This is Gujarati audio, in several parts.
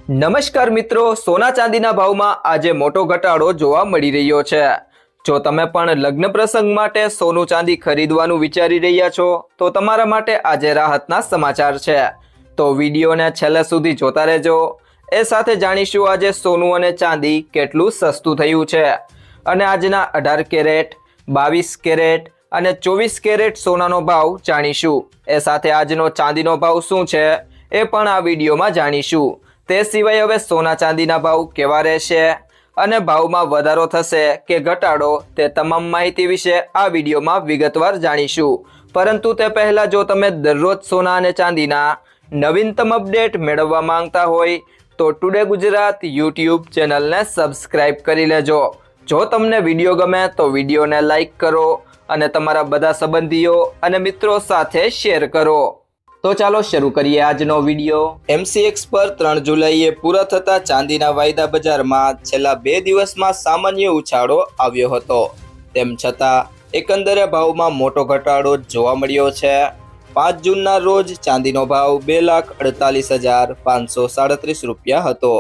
નમસ્કાર મિત્રો, સોના ચાંદીના ભાવમાં આજે મોટો ઘટાડો જોવા મળી રહ્યો છે। જો તમે પણ લગ્ન પ્રસંગ માટે સોનું ચાંદી ખરીદવાનું વિચારી રહ્યા છો તો તમારા માટે આજે રાહતના સમાચાર છે। તો વિડીયોને છેલ્લે સુધી જોતા રહેજો। એ સાથે જાણીશું આજે સોનું અને ચાંદી કેટલું સસ્તું થયું છે અને આજના 18 કેરેટ, 22 કેરેટ અને 24 કેરેટ સોનાનો ભાવ જાણીશું। એ સાથે આજનો ચાંદીનો ભાવ શું છે એ પણ આ વિડીયોમાં જાણીશું। તે સિવાય હવે સોના ચાંદીના ભાવ કેવા રહેશે અને ભાવમાં વધારો થશે કે ઘટાડો તે તમામ માહિતી વિશે આ વિડીયોમાં વિગતવાર જાણીશું। પરંતુ તે પહેલા જો તમે દરરોજ સોના અને ચાંદીના નવીનતમ અપડેટ મેળવવા માંગતા હોય તો ટુડે ગુજરાત યુટ્યુબ ચેનલને સબસ્ક્રાઇબ કરી લેજો। જો તમને વિડીયો ગમે તો વિડીયોને લાઈક કરો અને તમારા બધા સંબંધીઓ અને મિત્રો સાથે શેર કરો। તો ચાલો શરૂ કરીએ આજનો વિડીયો। MCX પર 3 જુલાઈએ પૂરા થતા ચાંદીના વાયદા બજારમાં છેલ્લા 2 દિવસમાં સામાન્ય ઉછાળો આવ્યો હતો। તેમ છતાં એકંદરે ભાવમાં મોટો ઘટાડો જોવા મળ્યો છે। 5 જૂનના રોજ ચાંદીનો ભાવ 2,48,537 રૂપિયા હતો,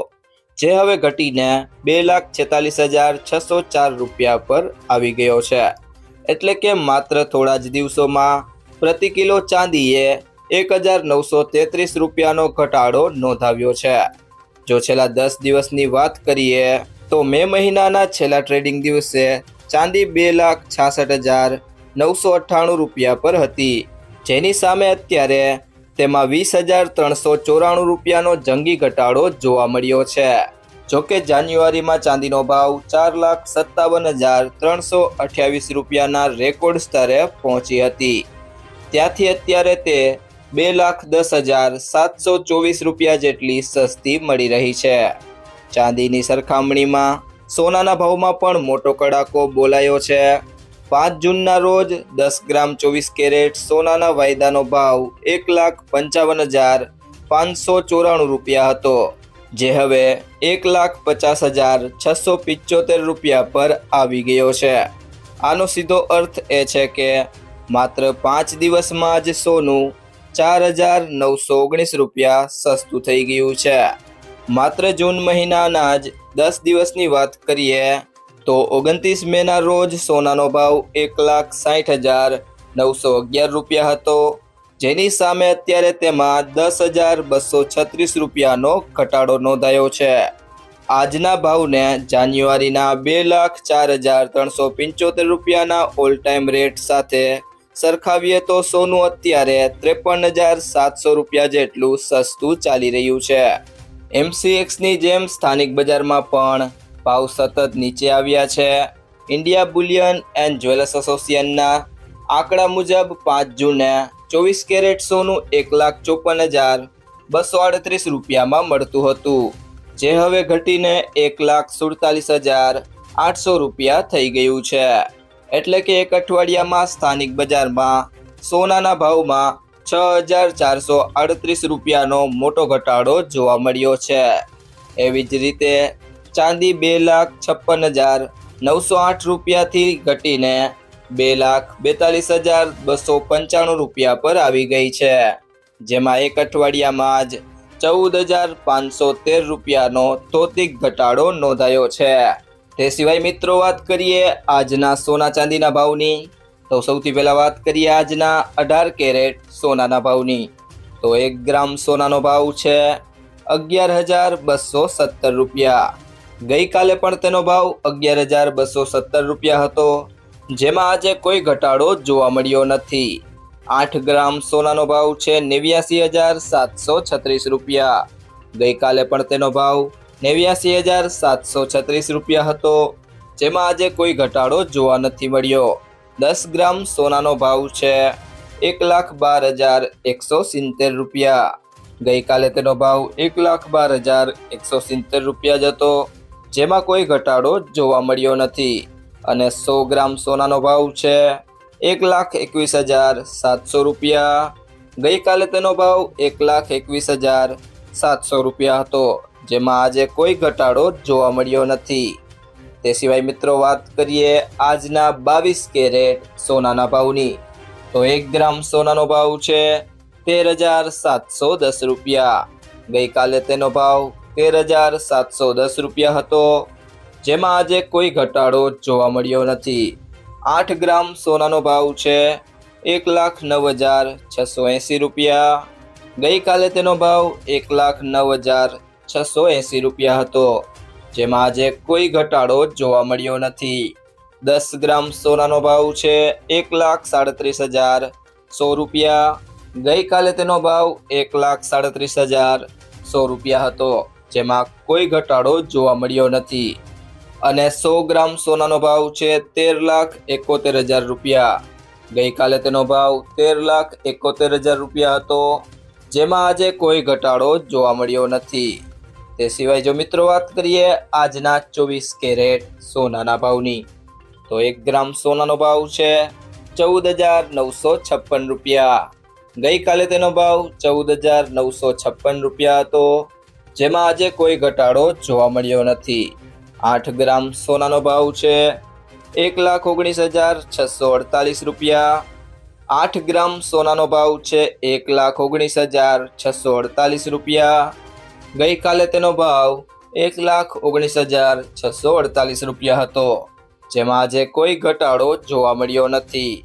જે હવે ઘટીને 2,46,604 રૂપિયા પર આવી ગયો છે। એટલે કે માત્ર થોડા જ દિવસોમાં પ્રતિ કિલો ચાંદીએ 1,933 રૂપિયાનો ઘટાડો નોંધાવ્યો છે। જો છેલ્લા 10 દિવસની વાત કરીએ તો મે મહિનાના છેલ્લા ટ્રેડિંગ દિવસે ચાંદી 2,66,998 રૂપિયા પર હતી, જેની સામે અત્યારે તેમાં 20,394 રૂપિયાનો જંગી ઘટાડો જોવા મળ્યો છે। જોકે જાન્યુઆરીમાં ચાંદીનો ભાવ 4,57,328 રૂપિયાના રેકોર્ડ સ્તરે પહોંચી હતી, ત્યાંથી અત્યારે તે 2,10,724 રૂપિયા જેટલી સસ્તી મળી રહી છે। ચાંદીની સરખામણીમાં સોનાના ભાવમાં પણ મોટો કડાકો બોલાયો છે। 5 જૂનના રોજ 10 ગ્રામ 24 કેરેટ સોનાના વાયદાનો ભાવ 1,55,594 રૂપિયા હતો, જે હવે 1,50,675 રૂપિયા પર આવી ગયો છે। આનો સીધો અર્થ એ છે કે માત્ર 5 દિવસમાં જ સોનું 4,919 રૂપિયા સસ્તું થઈ ગયું છે। માત્ર જૂન મહિનાના જ 10 દિવસની વાત કરીએ તો 29 મેના રોજ સોનાનો ભાવ 1,60,911 રૂપિયા હતો, જેની સામે અત્યારે તેમાં 10,236 રૂપિયાનો ઘટાડો નોંધાયો છે। આજના ભાવને જાન્યુઆરીના 2,04,375 રૂપિયાના ઓલ ટાઈમ રેટ સાથે સરખાવીએ તો સોનું અત્યારે 53,700 રૂપિયા જેટલું સસ્તું ચાલી રહ્યું છે। MCXની જેમ સ્થાનિક બજારમાં પણ ભાવ સતત નીચે આવ્યા છે। ઇન્ડિયા બુલિયન એન્ડ જ્વેલર્સ એસોસિએશનના આંકડા મુજબ 5 જૂને 24 કેરેટ સોનું 1,54,238 રૂપિયામાં મળતું હતું, જે હવે ઘટીને 1,47,800 રૂપિયા થઈ ગયું છે। એટલે કે એક અઠવાડિયામાં સ્થાનિક બજારમાં સોનાના ભાવમાં 6,438 રૂપિયાનો મોટો ઘટાડો જોવા મળ્યો છે। એવી જ રીતે ચાંદી 2,56,908 રૂપિયાથી ઘટીને 2,42,295 રૂપિયા પર આવી ગઈ છે, જેમાં એક અઠવાડિયામાં જ 14,513 રૂપિયાનો તોતિક ઘટાડો નોંધાયો છે। તે સિવાય મિત્રો વાત કરીએ આજના સોના ચાંદીના ભાવની તો સૌથી પહેલાં વાત કરીએ આજના 18 કેરેટ સોનાના ભાવની। તો 1 ગ્રામ સોનાનો ભાવ છે 11,217 રૂપિયા। ગઈકાલે પણ તેનો ભાવ 11,217 રૂપિયા હતો, જેમાં આજે કોઈ ઘટાડો જોવા મળ્યો નથી। 8 ગ્રામ સોનાનો ભાવ છે 89,736 રૂપિયા। ગઈકાલે પણ તેનો ભાવ 89,736 રૂપિયા હતો, જેમાં આજે કોઈ ઘટાડો જોવા નથી મળ્યો। 10 ગ્રામ સોનાનો ભાવ છે 1,12,170 રૂપિયા। ગઈકાલે તેનો ભાવ 1,12,170 રૂપિયા જ હતો, જેમાં કોઈ ઘટાડો જોવા મળ્યો નથી। અને 100 ગ્રામ સોનાનો ભાવ છે 1,21,700 રૂપિયા। ગઈકાલે તેનો ભાવ 1,21,700 રૂપિયા હતો, જેમાં આજે કોઈ ઘટાડો જોવા મળ્યો નથી। તે સિવાય મિત્રો વાત કરીએ આજના 22 કેરેટ સોનાના ભાવની તો 1 ગ્રામ સોનાનો ભાવ છે 13,710 રૂપિયા। ગઈકાલે તેનો ભાવ 13,710 રૂપિયા હતો, જેમાં આજે કોઈ ઘટાડો જોવા મળ્યો નથી. 8 ગ્રામ સોનાનો ભાવ છે 1,09,680 રૂપિયા. ગઈકાલે તેનો ભાવ 1,09,680 રૂપિયા હતો, જેમાં આજે કોઈ ઘટાડો જોવા મળ્યો નથી. 10 ગ્રામ સોનાનો ભાવ છે 1,37,100 રૂપિયા. ગઈકાલે તેનો ભાવ 1,37,100 રૂપિયા હતો, જેમાં કોઈ ઘટાડો જોવા મળ્યો નથી. અને 100 ગ્રામ સોનાનો ભાવ છે 13,71,000 રૂપિયા. ગઈકાલે તેનો ભાવ 13,71,000 રૂપિયા હતો, જેમાં આજે કોઈ ઘટાડો જોવા મળ્યો નથી. તે સિવાય જો મિત્રો વાત કરીએ આજના 24 કેરેટ સોનાના ભાવની, તો 1 ગ્રામ સોનાનો ભાવ છે 14,956 રૂપિયા. ગઈકાલે તેનો ભાવ 14,956 રૂપિયા હતો, જેમાં આજે કોઈ ઘટાડો જોવા મળ્યો નથી. 8 ગ્રામ સોનાનો ભાવ છે 1,19,648 રૂપિયા. 8 ગ્રામ સોનાનો ભાવ છે 1,19,648 રૂપિયા. ગઈકાલે તેનો ભાવ 1,19,648 રૂપિયા હતો, જેમાં આજે કોઈ ઘટાડો જોવા મળ્યો નથી.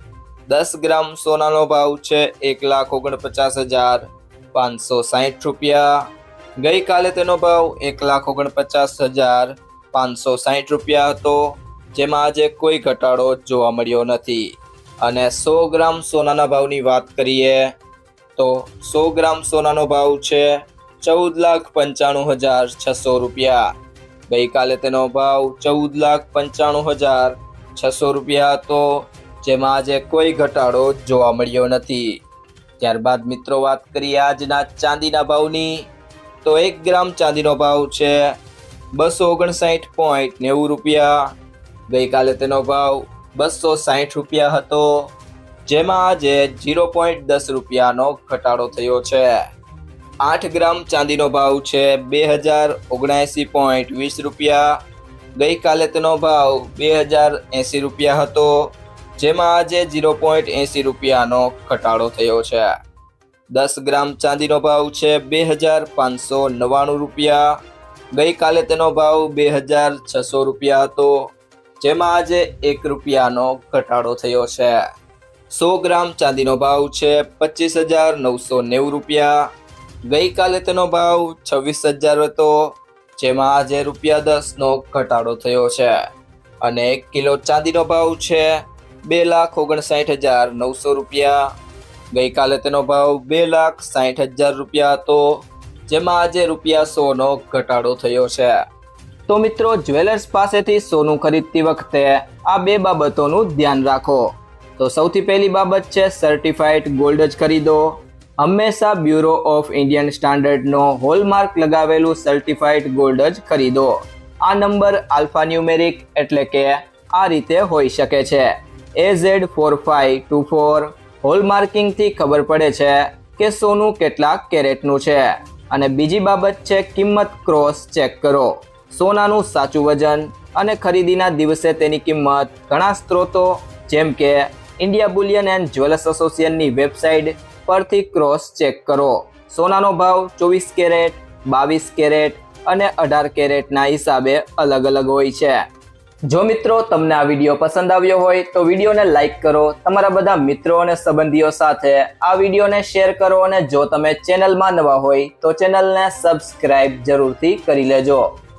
10 ગ્રામ સોનાનો ભાવ છે 1,49,560 રૂપિયા. ગઈકાલે તેનો ભાવ 1,49,560 રૂપિયા હતો, જેમાં આજે કોઈ ઘટાડો જોવા મળ્યો નથી. અને 100 ગ્રામ સોનાના ભાવની વાત કરીએ તો 100 ગ્રામ સોનાનો ભાવ છે 14,95,600 રૂપિયા. ગઈકાલે તેનો ભાવ 14,95,600 રૂપિયા હતો, જેમાં આજે કોઈ ઘટાડો જોવા મળ્યો નથી. ત્યારબાદ મિત્રો વાત કરીએ આજના ચાંદીના ભાવની, તો 1 ગ્રામ ચાંદીનો ભાવ છે 259.90 રૂપિયા. ગઈકાલે તેનો ભાવ 260 રૂપિયા હતો, જેમાં આજે 0.10 રૂપિયાનો ઘટાડો થયો છે. 8 ગ્રામ ચાંદીનો ભાવ છે 2,079.20 રૂપિયા. ગઈકાલે તેનો ભાવ 2,080 રૂપિયા હતો, જેમાં આજે 0.80 રૂપિયાનો ઘટાડો થયો છે. 10 ગ્રામ ચાંદીનો ભાવ છે 2,599 રૂપિયા. ગઈકાલે તેનો ભાવ 2,600 રૂપિયા હતો, જેમાં આજે 1 રૂપિયાનો ઘટાડો થયો છે. 100 ગ્રામ ચાંદીનો ભાવ છે 25,990 રૂપિયા. ગઈકાલે તેનો ભાવ 26,000 હતો, જેમાં આજે ₹10નો ઘટાડો થયો છે. અને 1 કિલો ચાંદીનો ભાવ છે 2,59,900 રૂપિયા. ગઈકાલે તેનો ભાવ 2,60,000 રૂપિયા હતો, જેમાં આજે ₹100નો ઘટાડો થયો છે. તો મિત્રો જ્વેલર્સ પાસેથી સોનું ખરીદતી વખતે આ બે બાબતોનું ધ્યાન રાખો. તો સૌથી પહેલી બાબત છે સર્ટિફાઈડ ગોલ્ડ જ ખરીદો. હંમેશા બ્યુરો ઓફ ઇન્ડિયન સ્ટાન્ડર્ડનો હોલમાર્ક લગાવેલું સર્ટિફાઈડ ગોલ્ડ જ ખરીદો. આ નંબર આલ્ફાન્યુમેરિક એટલે કે આ રીતે હોઈ શકે છે AZ4524. હોલમાર્કિંગથી ખબર પડે છે કે સોનું કેટલા કેરેટનું છે. અને બીજી બાબત છે કિંમત ક્રોસ ચેક કરો. સોનાનું સાચું વજન અને ખરીદીના દિવસે તેની કિંમત ઘણા સ્ત્રોતો જેમ કે ઇન્ડિયા બુલિયન એન્ડ જ્વેલર્સ એસોસિએશનની વેબસાઇટ પરથી ક્રોસ ચેક કરો. સોનાનો ભાવ 24 કેરેટ, 22 કેરેટ અને 18 કેરેટના હિસાબે અલગ અલગ હોય છે. જો મિત્રો તમને આ વિડીયો પસંદ આવ્યો હોય તો વિડીયોને લાઈક કરો, તમારા બધા મિત્રો અને સંબંધીઓ સાથે આ વિડીયોને શેર કરો અને જો તમે ચેનલમાં નવા હોય તો ચેનલને સબસ્ક્રાઇબ જરૂરથી કરી લેજો.